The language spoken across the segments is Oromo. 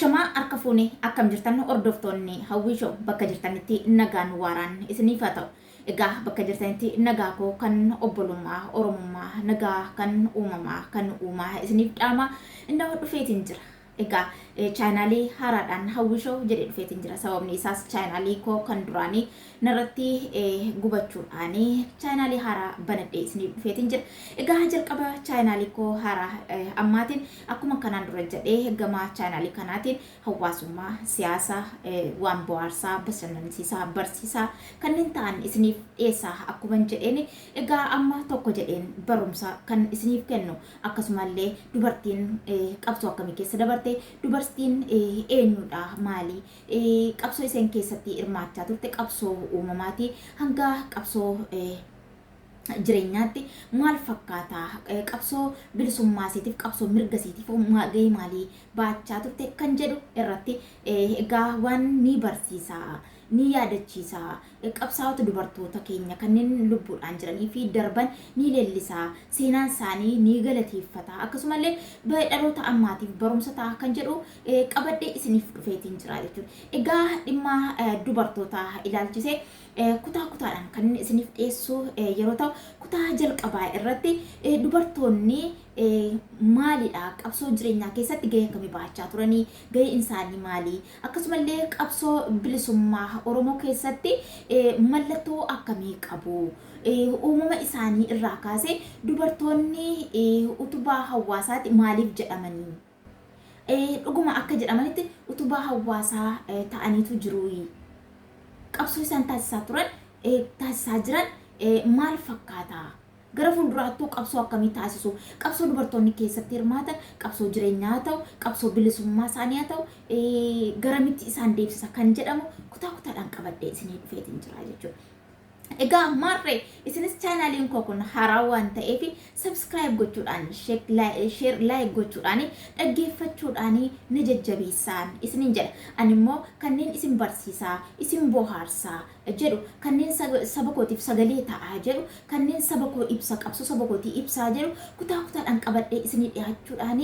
Ashamaa harka fuunee akkam jirtan hordoftoonni Hawwii Show bakka jirtanitti nagaan waaraan isiniif haa ta'u. Egaa bakka jirtanitti nagaa koo kan obbolummaa, oromummaa, nagaa kan uumamaa, kan uumaa isiniif dhaama inni dhufeetiin jira. Egaa chaanaalii haaraadhaan Hawwii Show jedhee dhufeetiin jira. Sababni isaas chaanaalii koo kan duraanii narratti gubachuudhaan chaanaalii haaraa banadhee isiniif dhufeetiin jira. Egaa jalqaba chaanaalii koo haaraa ammaatiin akkuma kanaan dura jedhee gama chaanaalii kanaatiin hawaasummaa, siyaasa, waan bohaarsaa, bashannansiisaa, barsiisaa kanneen ta'an isiniif dhiyeessaa akkuma jedheen egaa amma tokko jedheen barumsa kan isiniif kennu akkasumallee dubartiin qabsoo akkamii keessa dabarte dubartiin eenyudha maali qabsoo iseen keessatti hirmaachaa turte qabsoo uumamaati hanga qabsoo jireenyaatti maal fakkaata qabsoo bilisummaa isiitiif qabsoo mirga isiitiif gahee maalii baachaa turte kan jedhu irratti egaa waan ni barsiisa ni yaadachiisa qabsaa'ota dubartoota keenya kanneen lubbuudhaan jiranii fi darban ni leellisa seenaan isaanii ni galateeffata akkasumallee dhaloota ammaatiif barumsa ta'a kan jedhu qabadhee isiniif dhufeetiin jira jechuudha. Egaa dhimma dubartoota ilaalchisee kutaa kutaadhaan kan isiniif dhiyeessu yeroo ta'u kutaa jalqabaa irratti dubartoonni maalidha qabsoo jireenyaa keessatti gahee akkamii baachaa turanii gahee isaanii maali akkasumallee qabsoo bilisummaa Oromoo keessatti mallattoo akkamii qabu uumama isaanii irraa kaasee dubartoonni utubaa hawaasaatti maaliif jedhamanii dhuguma akka jedhamanitti utubaa hawaasaa ta'aniitu jiru qabsoo isaan taasisaa turan taasisaa jiran maal fakkaata gara fuulduraattuu qabsoo akkamii taasisu qabsoo dubartoonni keessatti hirmaatan qabsoo jireenyaa ta'u qabsoo bilisummaa isaanii haa ta'u garamitti isaan deemsisa kan jedhamu kutaa kutaadhaan qabadhee isinii dhufeetiin jira jechuudha. Egaa maarree isinis chaanaaliin koo kun haaraa waan ta'eef subscribe gochuudhaan share like gochuudhaan dhaggeeffachuudhaan na jajjabeessaan isiniin jedha. Ani immoo kanneen isin barsiisaa isin bohaarsaa jedhu kanneen saba kootiif sagalee ta'aa jedhu kanneen saba koo ibsa qabsoo saba kootii ibsaa jedhu kutaa kutaadhaan qabadhee isinii dhiyaachuudhaan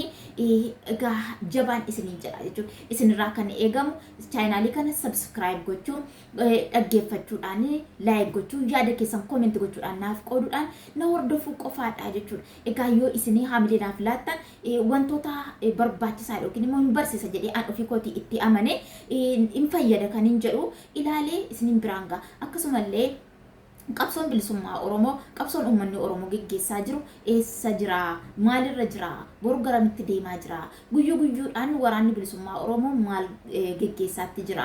egaa jabaan isiniin jedha jechuudha. Isinirraa kan eegamu chaanaalii kana subscribe gochuun dhaggeeffachuudhaan like gochuun yaada keessan comment gochuudhaan naaf qooduudhaan na hordofuu qofaadha jechuudha. Egaa yoo isinii haamilee naaf laattan wantoota barbaachisaa yookiin immoo hin barsiisa jedhee aan ofii kootii itti amane hin fayyada kan hin jedhu ilaalee isiniin biraan ga'a. Akkasumallee qabsoon bilisummaa Oromoo qabsoon uummanni Oromoo geggeessaa jiru eessa jira maalirra jira boru garamitti deemaa jira guyyuu guyyuudhaan waraanni bilisummaa Oromoo maal geggeessaatti jira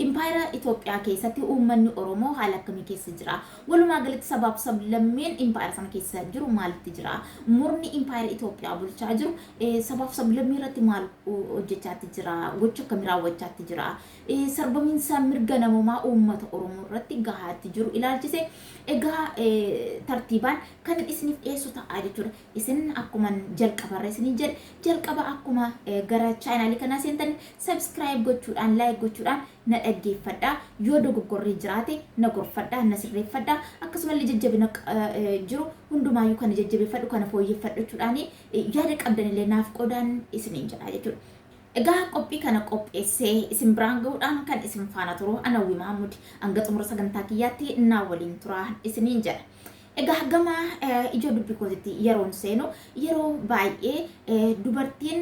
impaayera Itoophiyaa keessatti uummanni Oromoo haala akkamii keessa jira walumaa galatti sabaaf sablammeen impaayera sana keessa jiru maalitti jira murni impaayera Itoophiyaa bulchaa jiru sabaaf sablammii irratti maal hojjechaatti jira gocha akkamii raawwachaatti jira sarbamiinsa mirga namummaa uummata Oromoo irratti gahaatti jiru ilaalchise egaa tartiibaan kan isiniif dhiyeessu ta'a jechuudha. Isin akkuma jalqabarra isinii jedhe jalqaba akkuma gara chaanaalii kanaa seentan subscribe gochuudhaan like gochuudhaan na dhaggeeffadhaa yoo dogoggorri jiraate na gorfadhaa na sirreeffadhaa akkasumallee jajjabina jiru hundumaayyuu kana jajjabeeffadhu kana fooyyeffadhachuudhaan yaada qabdanillee naaf qoodaan isiniin jedha jechuudha. Egaa qophii kana qopheessee isin biraan gahuudhaan kan isin faana turu ana Hawwii Mahammud hanga xumura sagantaa kiyyaatti na waliin turaa isiniin jedha. Egaa gama ijoo dubbii kootitti yeroon seenu yeroo baay'ee dubartiin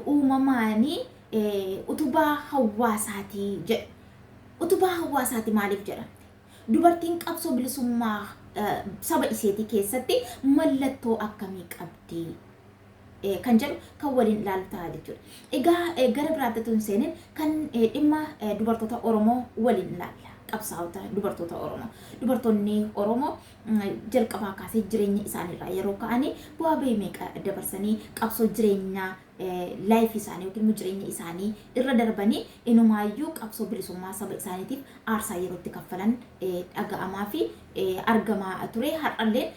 uumamaanii utubaa hawaasaati jedha. Utubaa hawaasaati maaliif jedha? Dubartiin qabsoo bilisummaa saba isheetii keessatti mallattoo akkamii qabdi? Kan jedhu kan waliin ilaalu ta'a jechuudha. Egaa gara biraatti tun seenin kan dhimma dubartoota Oromoo waliin ilaalla. Qabsaa'ota dubartoota Oromoo. Dubartoonni Oromoo jalqabaa kaasee jireenya isaaniirraa yeroo ka'anii bu'aa bahii meeqa dabarsanii qabsoo jireenyaa life isaanii yookiin jireenya isaanii irra darbanii inumaayyuu qabsoo bilisummaa saba isaaniitiif aarsaa yerootti kaffalan dhaga'amaa fi argamaa ture har'allee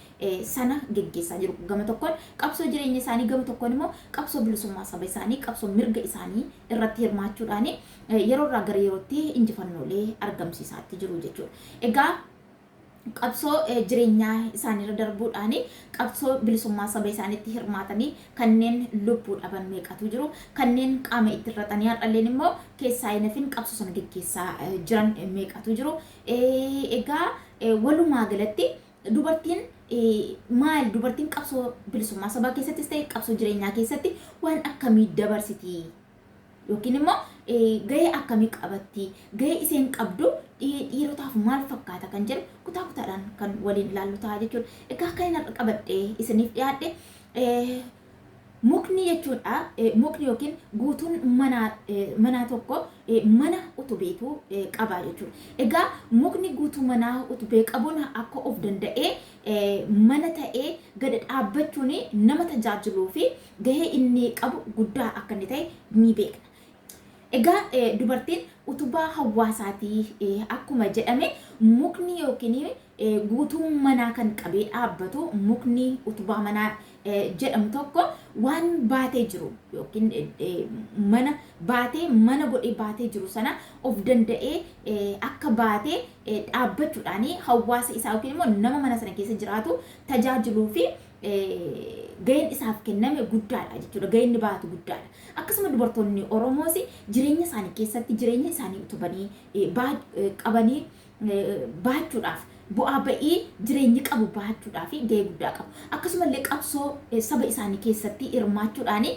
sana geggeessaa jiru. Gama tokkoon qabsoo jireenya isaanii gama tokkoon immoo qabsoo bilisummaa saba isaanii qabsoo mirga isaanii irratti hirmaachuudhaan yeroo irraa gara yerootti injifannoolee argamsiisaatti jiru jechuudha. Egaa qabsoo jireenyaa isaaniirra darbuudhaan qabsoo bilisummaa saba isaaniitti hirmaatanii kanneen lubbuu dhaban meeqatu jiru, kanneen qaama itti irratanii har'alleen immoo keessaa hin hafin qabsoo sana gaggeessaa jiran meeqatu jiru. Egaa walumaa galatti dubartiin maal dubartiin qabsoo bilisummaa sabaa keessattis ta'e qabsoo jireenyaa keessatti waan akkamii dabarsiti yookiin immoo gahee akkamii qabatti, gahee isheen qabdu dhiirotaaf maal fakkaata kan jedhu kutaa kutaadhaan kan waliin ilaallu ta'a jechuudha. Egaa kan inni qabadhee isiniif dhiyaadhe mukni jechuudha. Mukni yookiin guutuun manaa tokko mana utubeetu qaba jechuudha. Egaa mukni guutuu manaa utubee qabuun akka of danda'ee mana ta'ee gada dhaabbachuun nama tajaajiluu fi gahee inni qabu guddaa akka inni ta'e ni beekna. Egaa dubartiin utubaa hawaasaatii akkuma jedhame mukni yookiin guutuu manaa kan qabee dhaabbatu mukni utubaa manaa jedhamu tokko waan baatee jiru yookiin mana baatee mana godhee baatee jiru sana of danda'ee akka baatee dhaabbachuudhaan hawaasa isaa yookiin immoo nama mana sana keessa jiraatu tajaajiluu fi gaheen isaaf kenname guddaadha jechuudha. Gaheen inni baatu guddaadha. Akkasuma dubartoonni Oromoos jireenya isaanii keessatti jireenya isaanii utubanii qabanii baachuudhaaf bu'aa ba'ii jireenyi qabu baachuudhaaf gahee guddaa qabu. Akkasumallee qabsoo saba isaanii keessatti hirmaachuudhaan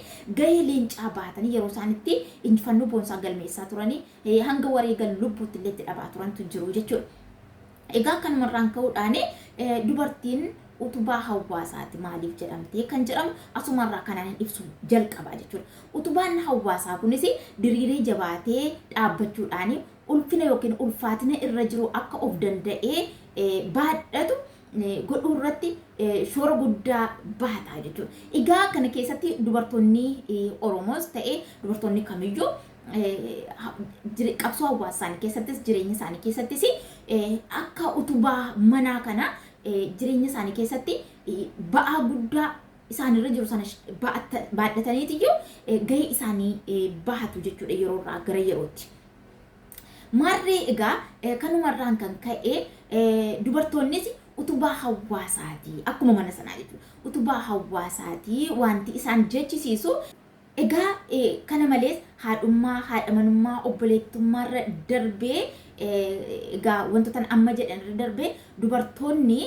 gahee leencaa baatanii yeroo isaanitti injifannoo boonsaa galmeessaa turanii hanga wareegan lubbuutti illee itti dhabaa turantu jiru jechuudha. Egaa kanumarraan ka'uudhaan dubartiin utubaa hawaasaati maaliif jedhamte kan jedhamu asumarraa kanaan ibsu jalqaba jechuudha. Utubaan hawaasaa kunis diriiree jabaatee dhaabbachuudhaan ulfina yookiin ulfaatina irra jiru akka of danda'ee baadhatu godhuu irratti shoora guddaa baata jechuudha. Egaa kana keessatti dubartoonni Oromoos ta'ee dubartoonni kamiyyuu qabsoo hawaasaa keessattis jireenya isaanii keessattis akka utubaa manaa kana jireenya isaanii keessatti ba'aa guddaa isaanirra jiru sana baadhataniitiyyuu gahee isaanii bahatu jechuudha yeroo irraa gara yerootti. Maarree egaa kanumarraan kan ka'e dubartoonnis utubaa hawaasaati akkuma mana sanaa jechuudha. Utubaa hawaasaati wanti isaan jechisiisu. Egaa kana malees haadhummaa, haadha manummaa, obboleettummaarra darbee egaa wantoota amma jedhanirra darbee dubartoonni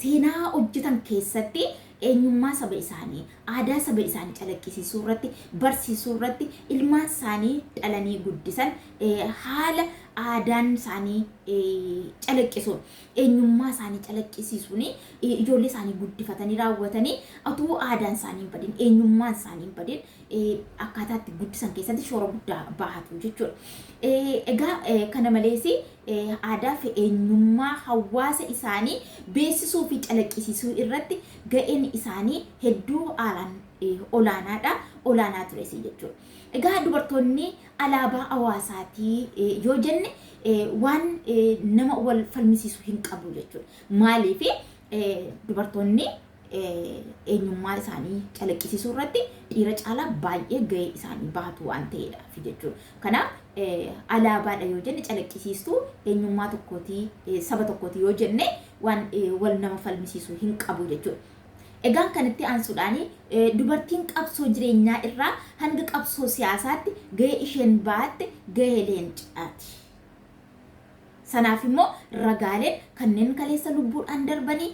seenaa hojjetan keessatti eenyummaa saba isaanii, aadaa saba isaanii calaqqisiisuu irratti, barsiisuu irratti ilmaan isaanii dhalanii guddisan haala aadaan isaanii calaqqisuun eenyummaa isaanii calaqqisiisuun ijoollee isaanii guddifatanii raawwatanii utuu aadaan isaanii hin badin eenyummaan isaanii hin badin akkaataa itti guddisan keessatti shoora guddaa bahatu jechuudha. Egaa kana malees aadaa fi eenyummaa hawaasa isaanii beeksisuu fi calaqqisiisuu irratti ga'een isaanii hedduu olaanaa tures jechuudha. Egaa dubartoonni alaabaa hawaasaatii yoo jenne waan nama wal falmisiisu hin qabu jechuudha. Maaliif dubartoonni eenyummaa isaanii calaqqisiisuu irratti dhiira caalaa baay'ee gahee isaanii baatu waan ta'eedhaaf jechuudha. Kanaaf alaabaadha yoo jenne calaqqisiistuu eenyummaa tokkootii saba tokkootii yoo jenne waan wal nama falmisiisu hin qabu jechuudha. Egaan kanatti aansuudhaan dubartiin qabsoo jireenyaa irraa hanga qabsoo siyaasaatti gahee isheen baatte gahee leencaati. Sanaaf immoo ragaaleen kanneen kaleessa lubbuudhaan darbanii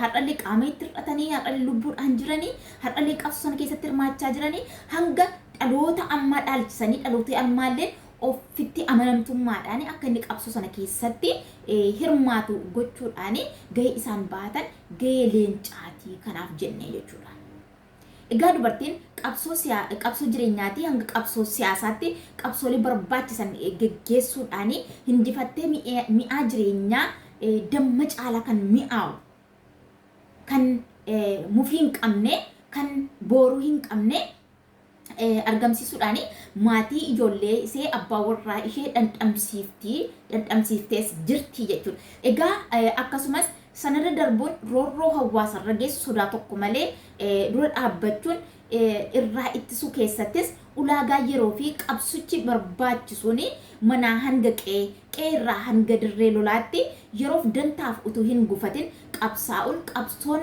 har'allee qaama itti hir'atanii har'allee lubbuudhaan jiranii har'allee qabsoo sana keessatti hirmaachaa jiranii hanga dhaloota ammaa dhaalchisanii dhaloota ammaallee ofitti amanamtummaadhaan akka inni qabsoo sana keessatti hirmaatu gochuudhaan gahee isaan baatan gahee leencaatii kanaaf jennee jechuudha. Egaa dubartiin qabsoo jireenyaatii hanga qabsoo siyaasaatti qabsoolee barbaachisan geggeessuudhaan hinjifattee mi'aa jireenyaa damma caalaa kan mi'aawu kan mufii hin qabne kan booruu hin qabne argamsiisuudhaan maatii ijoollee ishee abbaa warraa ishee dhandhamsiiftees jirti jechuudha. Egaa akkasumas sanarra darbuun roorroo hawaasarra geessu sodaa tokko malee dura dhaabbachuun irraa ittisuu keessattis ulaagaa yeroo fi qabsichi barbaachisuun manaa hanga qe'ee irraa hanga dirree lolaatti yeroof dantaaf utuu hin gufatin qabsoon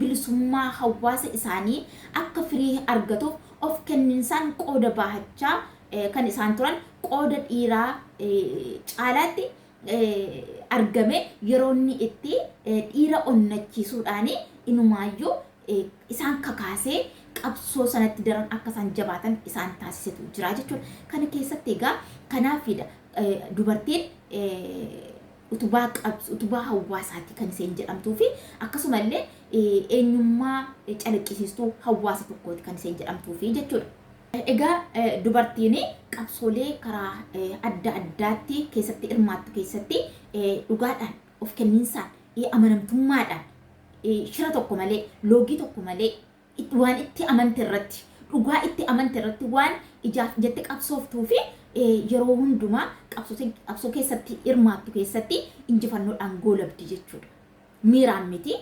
bilisummaa hawaasa isaanii akka firii argatuuf of kenninsaan qooda baahachaa kan isaan turan qooda dhiiraa caalaatti argame yeroonni itti dhiira onnachiisuudhaan inumaayyuu isaan kakaasee qabsoo sanatti daran akka isaan jabaatan isaan taasisetu jira jechuudha. Kana keessatti egaa kanaafidha dubartiin utubaa hawaasaatti kan isheen jedhamtuu fi akkasumallee eenyummaa calaqqisiistuu hawaasa tokkooti kan isheen jedhamtuu fi jechuudha. Egaa dubartiin qabsoolee karaa adda addaatti keessatti hirmaattu keessatti dhugaadhaan of kenniinsaan amanamtummaadhaan shira tokko malee loogii tokko malee waan itti amante irratti dhugaa itti amante irratti waan ijaaf jette qabsooftuu fi yeroo hundumaa qabsoo keessatti hirmaattu keessatti injifannoodhaan goolabdi jechuudha. Miiraan miti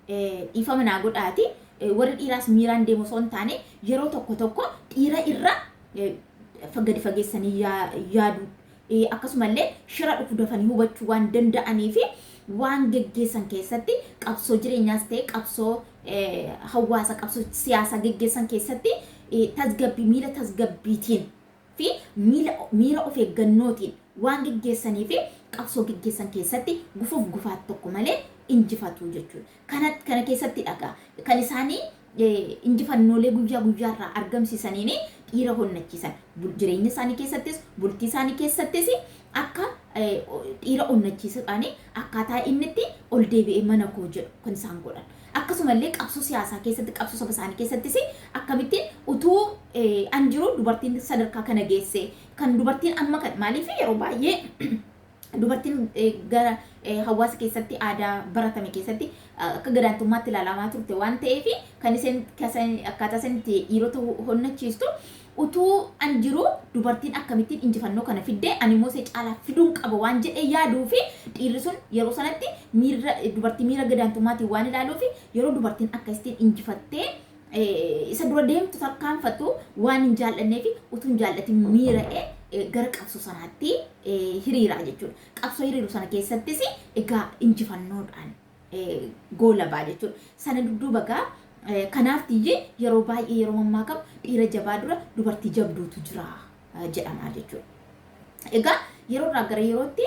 dhiifama naa godhaati. Warri dhiiraas miiraan deemu osoo hin taane yeroo tokko dhiira irra gadi fageessanii yaadu akkasumallee shira dhufu dafanii hubachuu waan danda'anii fi waan geggeessan keessatti qabsoo jireenyaas ta'e qabsoo hawaasa qabsoo siyaasaa geggeessan keessatti miira tasgabbiitiin fi miira of eeggannootiin waan geggeessanii fi qabsoo geggeessan keessatti gufuuf gufaat tokko malee injifatu jechuudha. Kana keessatti dhagaa kan isaanii injifannoolee guyyaa guyyaarraa argamsiisaniin dhiira onnachiisan jireenya isaanii keessattis bultii isaanii keessattis akka dhiira onnachiisuudhaan akkaataa inni itti ol deebi'ee mana koo jedhu kan isaan godhan. Akkasumallee qabsoo siyaasaa keessatti qabsoo saba isaanii keessattis akkamittiin utuu an jiru dubartiin sadarkaa kana geesse kan dubartiin amma kan maaliif yeroo baay'ee dubartiin gara hawaasa keessatti aadaa baratame keessatti akka gadaantummaatti ilaalamaa turte waan ta'eef kan isheen akkaataa isinitti dhiirota onnachiistu utuu an jiru dubartiin akkamittiin injifannoo kana fiddee ani immoo see caalaa fiduun qaba waan jedhee yaaduu fi dhiirri sun yeroo sanatti dubartii miira gadaantummaatiin waan ilaaluu fi yeroo dubartiin akkasittiin injifattee isa dura deemtu tarkaanfattu waan hin jaallannee fi utuu hin jaallatin miira'ee gara qabsoo sanaatti hiriiraa jechuudha. Qabsoo hiriiru sana keessattis egaa injifannoodhaan goolabaa jechuudha. Sana dudduuba egaa kanaaf tiyyee yeroo baay'ee yeroo mammaakamu dhiira jabaa dura dubartii jabduutu jira jedhama jechuudha. Egaa yeroo irraa gara yerootti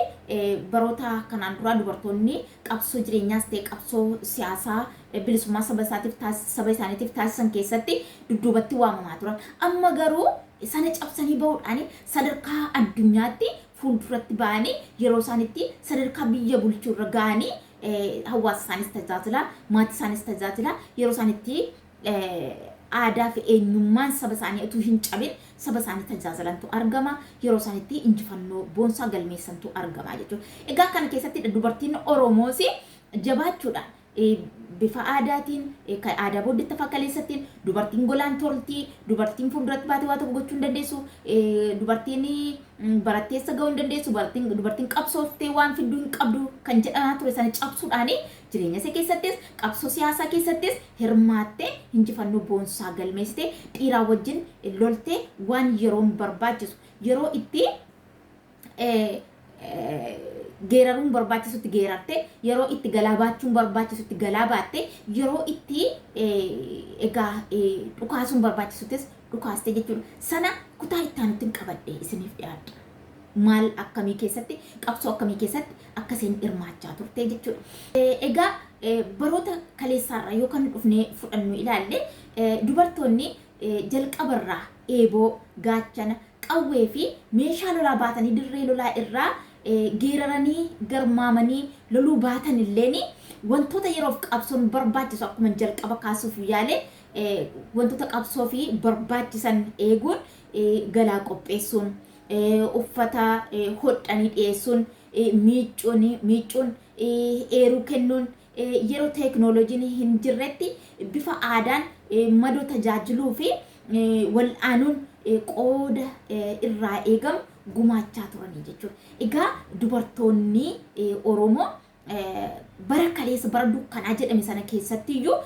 baroota kanaan dura dubartoonni qabsoo jireenyaas ta'e qabsoo siyaasaa bilisummaa saba isaaniitiif taasisan keessatti dudduubatti waamamaa turan. Amma garuu sana cabsanii bahuudhaan sadarkaa addunyaatti fuulduratti ba'anii yeroo isaanitti sadarkaa biyya bulchuu irra ga'anii hawaasa isaanis tajaajila maatii isaanis tajaajila yeroo isaanitti aadaa fi eenyummaan saba isaanii utuu hin cabin saba isaanii tajaajilantu argama yeroo isaanitti injifannoo boonsaa galmeessantu argama jechuudha. Egaa kana keessatti dubartiin Oromoos jabaachuudhaan bifa aadaatiin kan aadaa booddeetta fakkaleessattiin dubartiin golaan toltii dubartiin fuulduratti baatee waa tokko gochuu hin dandeessu dubartiin baratteessa ga'uu hin dandeessu dubartiin qabsooftee waan fidduu hin qabdu kan jedhamaa ture sana cabsuudhaan jireenya isaa keessattis qabsoo siyaasaa keessattis hirmaattee injifannoo boonsaa galmeessitee dhiiraa wajjin loltee waan yeroon barbaachisu yeroo itti geeraruun barbaachisutti geerarte yeroo itti galaabachuun barbaachisutti galaabatte yeroo itti egaa dhukaasuun barbaachisuttis dhukaaste jechuudha. Sana kutaa ittaanutti qabadhee isiniif dhiyaadha. Maal akkamii keessatti qabsoo akkamii keessatti akkasiin hirmaachaa turte jechuudha. Egaa baroota kaleessaarraa yookaan dhufnee fudhannu ilaalle dubartoonni jalqabarraa eeboo gaachana qawwee fi meeshaa lolaa baatanii dirree lolaa irraa geeraranii garmaamanii loluu baatan illeen wantoota yeroof qabsoon barbaachisu akkuma jalqaba kaasuuf yaale wantoota qabsoo fi barbaachisan eeguun galaa qopheessuun uffata hodhanii dhiyeessuun miicuun eeruu kennuun yeroo teeknooloojiin hin jirretti bifa aadaan madoo tajaajiluu fi wal'aanuun qooda irraa eegamu gumaachaa turanii jechuudha. Egaa dubartoonni Oromoo bara kaleessa bara dukkanaa jedhame sana keessattiyyuu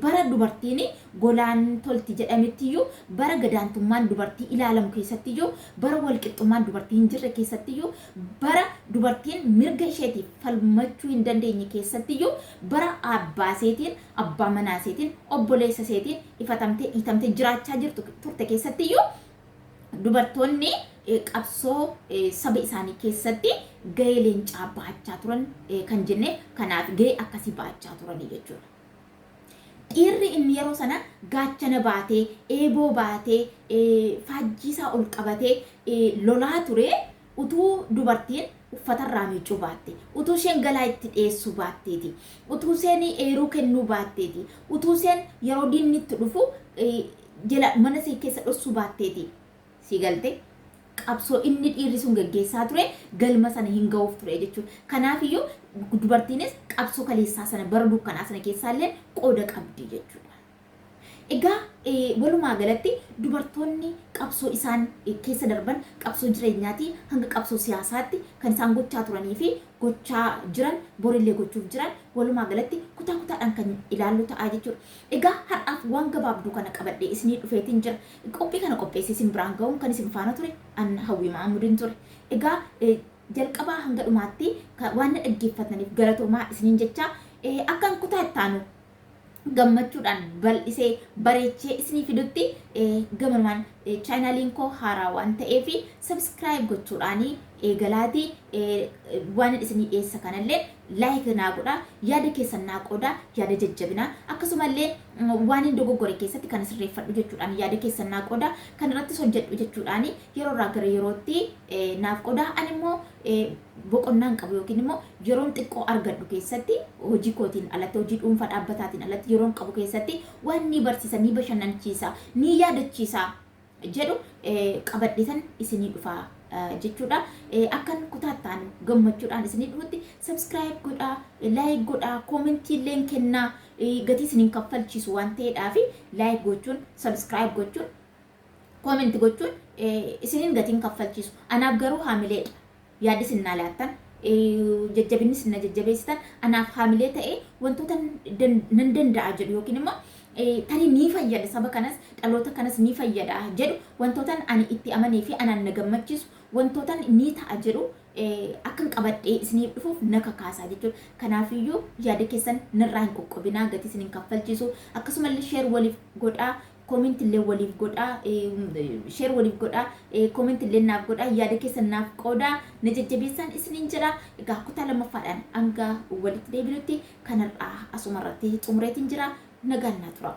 bara dubartiin golaan tolti jedhamettiyyuu bara gadaantummaan dubartii ilaalamu keessattiyyuu bara walqixxummaan dubartii hin jirre keessattiyyuu bara dubartiin mirga isheetiif falmachuu hin dandeenye keessattiyyuu bara abbaaseetiin abbaa manaaseetiin obboleessa seetiin ifatamtee dhiitamtee jiraachaa jirtu turte keessattiyyuu dubartoonni qabsoo saba isaanii keessatti gahee leencaa baachaa turan kan jenne kanaaf gahee akkasii baachaa turanii jechuudha. Dhiirri inni yeroo sana gaachana baatee eeboo baatee faajjiisaa ol qabatee lolaa ture utuu dubartiin uffatarraa miicuu baatte utuu isheen galaa itti dhiyeessuu baatteeti utuu isheen eeruu kennuu baatteeti utuu isheen yeroo diinni itti dhufu jala mana ishee keessa dhossuu baatteeti. Sigalte qabsoo inni dhiirri sun gaggeessaa ture galma sana hin ga'uuf ture jechuudha. Kanaaf iyyuu dubartiinis qabsoo kaleessaa sana bara dukkanaa sana keessaallee qooda qabdi jechuudha. Egaa walumaa galatti dubartoonni qabsoo isaan keessa darban qabsoo jireenyaatii hanga qabsoo siyaasaatti kan isaan gochaa turanii fi gochaa jiran borillee gochuuf jiran walumaa galatti kutaa kutaadhaan kan ilaallu ta'aa jechuudha. Egaa har'aaf waan gabaabduu kana qabadhee isinii dhufeetiin jira. Qophii kana qopheessee isin biraan ga'uun kan isin faana ture an Hawwii Mahamudiin ture. Egaa jalqabaa hanga dhumaatti waan dhaggeeffataniif galatoomaa isiniin jecha akkan kutaa ittaanu gammachuudhaan bal'isee bareechee isinii fidutti gamanumaan chaanaaliin koo haaraa waan ta'eef subscribe gochuudhaanii eegalaatii waan isinii dhiyeessa kanallee like naa godhaa yaada keessan naa qoodaa yaada jajjabinaa akkasumallee waan hin dogoggore keessatti kan sirreeffadhu jechuudhaan yaada keessan naa qoodaa kan irratti hojjedhu jechuudhaan yeroo irraa gara yerootti naaf qoodaa ani immoo boqonnaan qabu yookiin immoo yeroon xiqqoo argadhu keessatti hojii kootiin alatti hojii dhuunfaa dhaabbataatiin alatti yeroon qabu keessatti waan ni barsiisa ni bashannanchiisa ni yaadachiisa jedhu qabadhiisan isinii dhufaa jechuudha. Akkan kutaattaan gammachuudhaan isinii dhufutti subscribe godhaa like godhaa commentii illee kennaa gatii isiniin kaffalchiisu waan ta'eedhaaf like gochuun subscribe gochuun comment gochuun isiniin gatiin kaffalchiisu anaaf garuu haamileedha. Yaaddi isin naa laattan jajjabinni isin na jajjabeessitan anaaf haamilee ta'ee wantoota nan danda'a jedhu yookiin immoo tarii ni fayyada saba kanas dhaloota kanas ni fayyada jedhu wantootan ani itti amanee fi anaan na gammachiisu wantootan ni ta'a jedhu akkan qabadhee isiniif dhufuuf na kakaasaa jechuudha. Kanaafiyyuu yaada keessan narraa hin qoqqobinaa gatii isiniin kaffalchiisu akkasumallee share waliif godhaa comment illee waliif godhaa share waliif godhaa comment illee naaf godhaa yaada keessan naaf qoodaa na jajjabeessaan isiniin jira. Egaa kutaa lammaffaadhaan hanga walitti deebinutti kanarraa asumarratti xumureetiin jira. Nagaan naa tura.